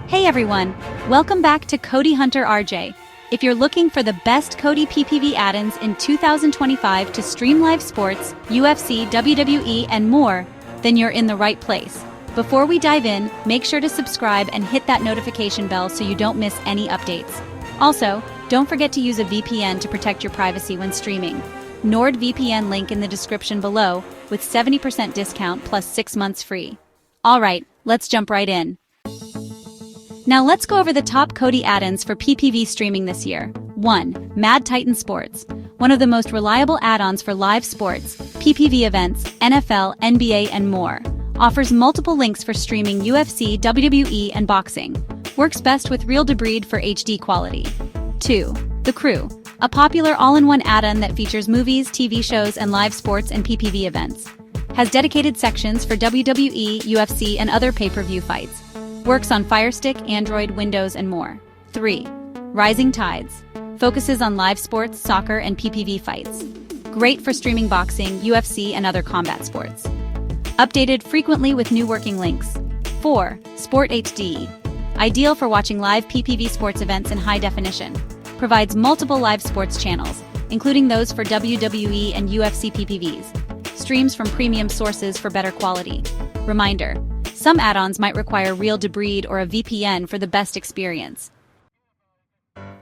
Hey everyone, welcome back to Kodi Hunter RJ. If you're looking for the best Kodi PPV Addons in 2025 to stream live sports, UFC, WWE, and more, then you're in the right place. Before we dive in, make sure to subscribe and hit that notification bell so you don't miss any updates. Also, don't forget to use a VPN to protect your privacy when streaming. NordVPN link in the description below with 70% discount plus 6 months free. Alright, let's jump right in. Now let's go over the top Kodi add-ons for PPV streaming this year. 1. Mad Titan Sports. One of the most reliable add-ons for live sports, PPV events, NFL, NBA, and more. Offers multiple links for streaming UFC, WWE, and boxing. Works best with real debris for HD quality. 2. The Crew. A popular all-in-one add-on that features movies, TV shows, and live sports and PPV events. Has dedicated sections for WWE, UFC, and other pay-per-view fights. Works on Firestick, Android, Windows, and more. 3. Rising Tides. Focuses on live sports, soccer, and PPV fights. Great for streaming boxing, UFC, and other combat sports. Updated frequently with new working links. 4. Sport HD. Ideal for watching live PPV sports events in high definition. Provides multiple live sports channels, including those for WWE and UFC PPVs. Streams from premium sources for better quality. Reminder: some add-ons might require real debris or a VPN for the best experience.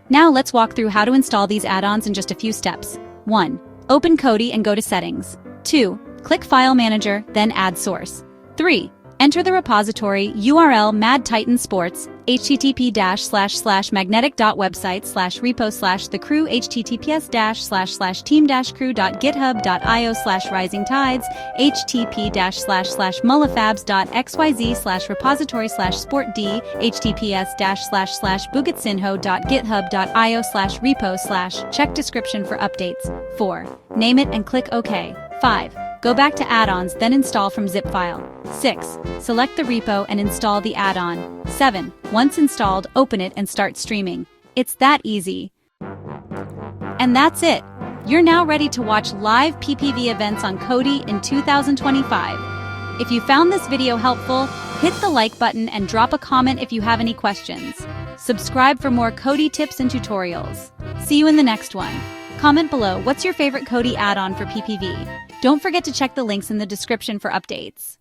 Now let's walk through how to install these add-ons in just a few steps. 1. Open Kodi and go to Settings. 2. Click File Manager, then Add Source. 3. Enter the repository URL Mad Titan Sports, http://magnetic.website/repo/thecrew https://team-crew.github.io/rising tides http://mullafabs.xyz/repository/sportd https://bugatsinho.github.io/repo/ check description for updates. 4. Name it and click OK. 5. Go back to add-ons, then install from zip file. 6. Select the repo and install the add-on. 7. Once installed, open it and start streaming. It's that easy. And that's it. You're now ready to watch live PPV events on Kodi in 2025. If you found this video helpful, hit the like button and drop a comment if you have any questions. Subscribe for more Kodi tips and tutorials. See you in the next one. Comment below, what's your favorite Kodi add-on for PPV? Don't forget to check the links in the description for updates.